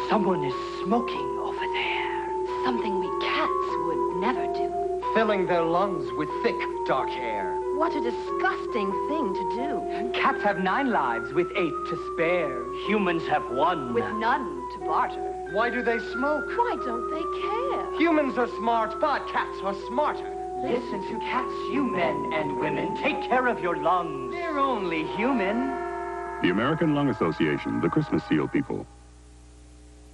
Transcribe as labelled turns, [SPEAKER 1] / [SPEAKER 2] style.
[SPEAKER 1] Someone is smoking over there.
[SPEAKER 2] Something we cats would never do.
[SPEAKER 3] Filling their lungs with thick, dark hair.
[SPEAKER 2] What a disgusting thing to do.
[SPEAKER 1] Cats have 9 lives with 8 to spare. Humans have 1.
[SPEAKER 2] With none to barter.
[SPEAKER 3] Why do they smoke?
[SPEAKER 2] Why don't they care?
[SPEAKER 3] Humans are smart, but cats are smarter.
[SPEAKER 1] Listen to cats, you men and women. Take care of your lungs. They're only human.
[SPEAKER 4] The American Lung Association, the Christmas Seal people.